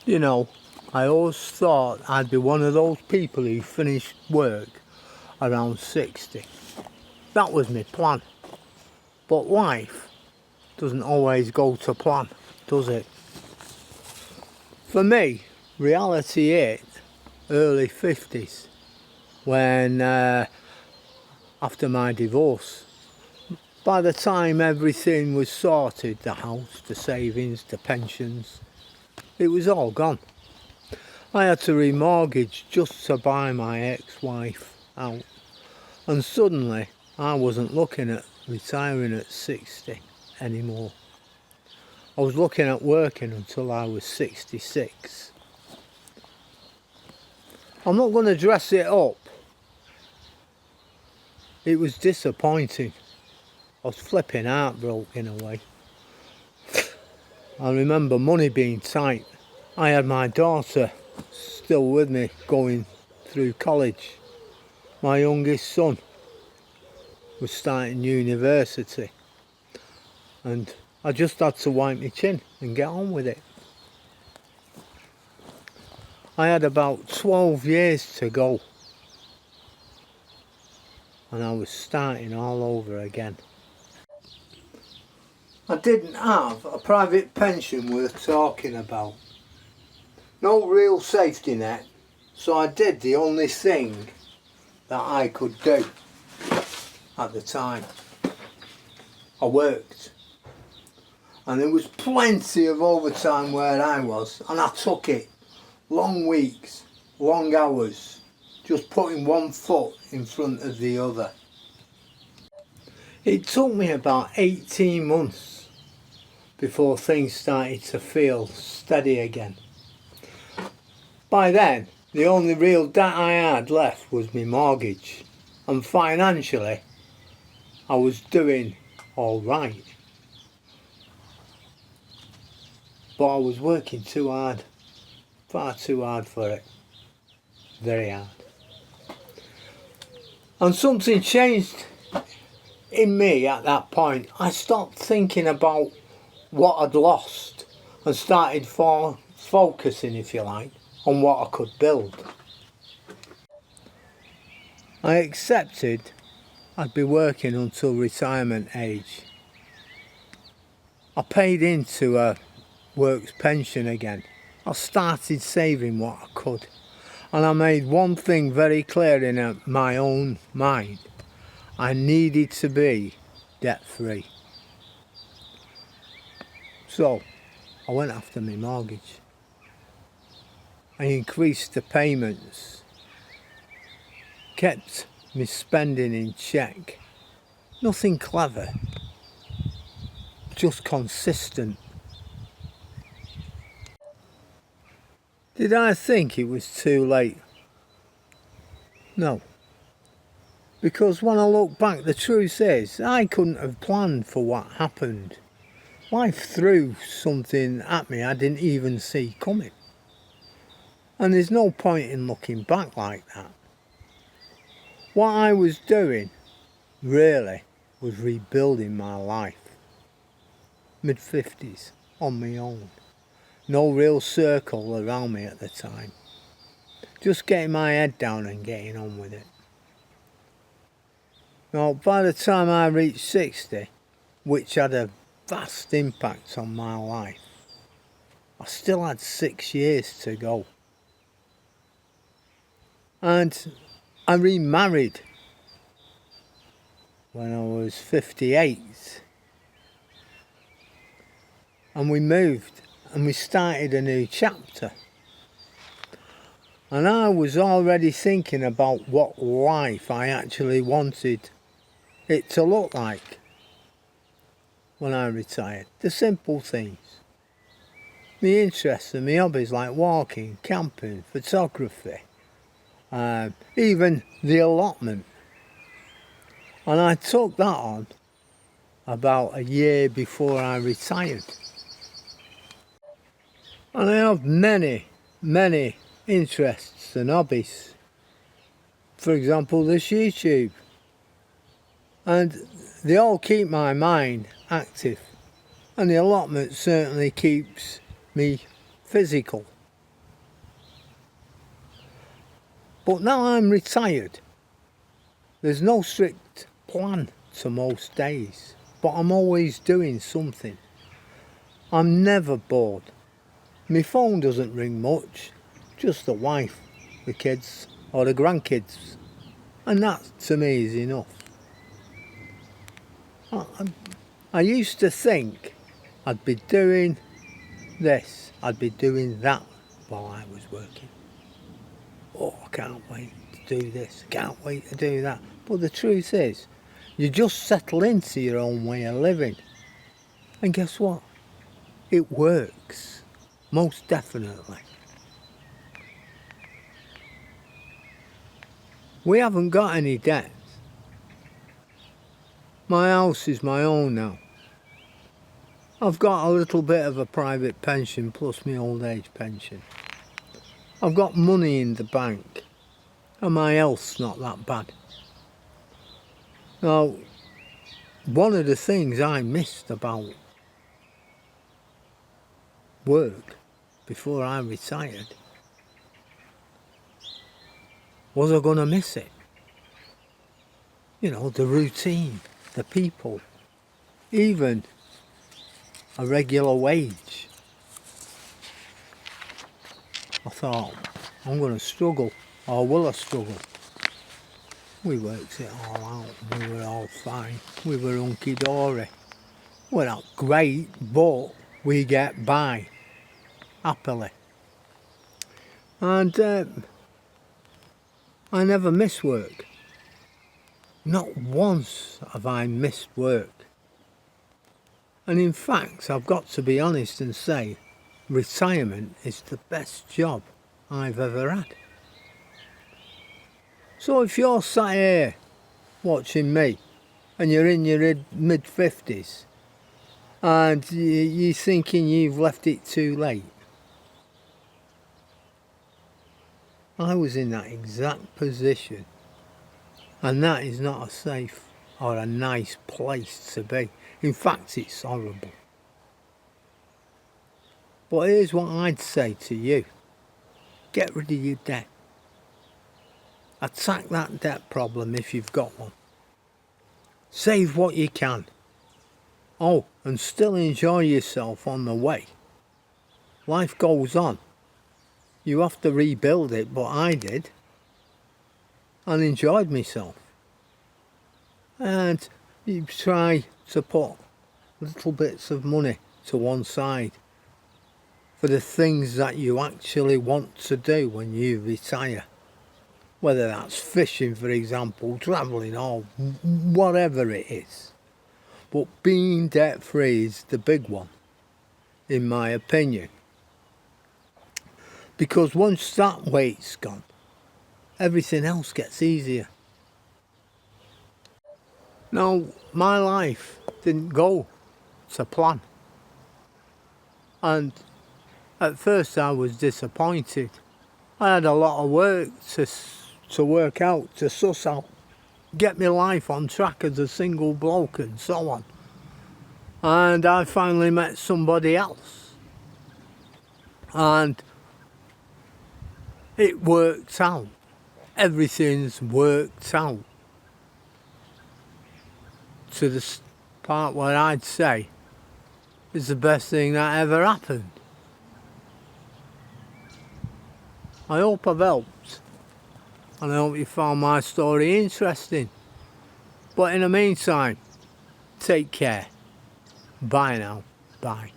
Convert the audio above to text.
You know, I always thought I'd be one of those people who finished work around 60. That was my plan. But life doesn't always go to plan, does it? For me, reality hit early 50s when, after my divorce, by the time everything was sorted, the house, the savings, the pensions, it was all gone. I had to remortgage just to buy my ex-wife out, and suddenly I wasn't looking at retiring at 60 anymore. I was looking at working until I was 66. I'm not going to dress it up. It was disappointing. I was flipping heartbroken in a way. I remember money being tight. I had my daughter still with me going through college. My youngest son was starting university, and I just had to wipe my chin and get on with it. I had about 12 years to go, and I was starting all over again. I didn't have a private pension worth talking about. No real safety net, so I did the only thing that I could do at the time. I worked, and there was plenty of overtime where I was, and I took it. Long weeks, long hours, just putting one foot in front of the other. It took me about 18 months before things started to feel steady again. By then, the only real debt I had left was my mortgage, and financially, I was doing all right. But I was working too hard, far too hard for it, very hard. And something changed in me at that point. I stopped thinking about what I'd lost and started focusing, if you like, on what I could build. I accepted I'd be working until retirement age. I paid into a works pension again. I started saving what I could, and I made one thing very clear in my own mind. I needed to be debt free. So I went after my mortgage. I increased the payments, kept my spending in check. Nothing clever, just consistent. Did I think it was too late? No. Because when I look back, the truth is, I couldn't have planned for what happened. Life threw something at me I didn't even see coming. And there's no point in looking back like that. What I was doing, really, was rebuilding my life. Mid-50s, on my own. No real circle around me at the time. Just getting my head down and getting on with it. Now, by the time I reached 60, which had a vast impact on my life, I still had 6 years to go. And I remarried when I was 58. And we moved and we started a new chapter. And I was already thinking about what life I actually wanted it to look like when I retired. The simple things. My interests and my hobbies like walking, camping, photography, even the allotment. And I took that on about a year before I retired. And I have many interests and hobbies. For example, this YouTube. And they all keep my mind active. And the allotment certainly keeps me physical. But now I'm retired, there's no strict plan to most days, but I'm always doing something. I'm never bored. My phone doesn't ring much, just the wife, the kids or the grandkids, and that to me is enough. I used to think I'd be doing this, I'd be doing that while I was working. Oh, I can't wait to do this, I can't wait to do that. But the truth is, you just settle into your own way of living. And guess what? It works, most definitely. We haven't got any debts. My house is my own now. I've got a little bit of a private pension plus my old age pension. I've got money in the bank and my health's not that bad. Now, one of the things I missed about work before I retired was I going to miss it. You know, the routine, the people, even a regular wage. I thought, I'm going to struggle, or will I struggle? We worked it all out, we were all fine, we were hunky-dory. We're not great, but we get by, happily. And I never miss work. Not once have I missed work. And in fact, I've got to be honest and say, retirement is the best job I've ever had. So if you're sat here watching me and you're in your mid-50s and you're thinking you've left it too late, I was in that exact position, and that is not a safe or a nice place to be. In fact, it's horrible. But here's what I'd say to you. Get rid of your debt. Attack that debt problem if you've got one. Save what you can. Oh, and still enjoy yourself on the way. Life goes on. You have to rebuild it, but I did. And enjoyed myself. And you try to put little bits of money to one side for the things that you actually want to do when you retire. Whether that's fishing, for example, travelling, or whatever it is. But being debt-free is the big one, in my opinion. Because once that weight's gone, everything else gets easier. Now, my life didn't go to plan. And at first I was disappointed. I had a lot of work to work out, to suss out, get my life on track as a single bloke and so on. And I finally met somebody else. And it worked out. Everything's worked out. To the part where I'd say it's the best thing that ever happened. I hope I've helped, and I hope you found my story interesting. But in the meantime, take care. Bye now. Bye.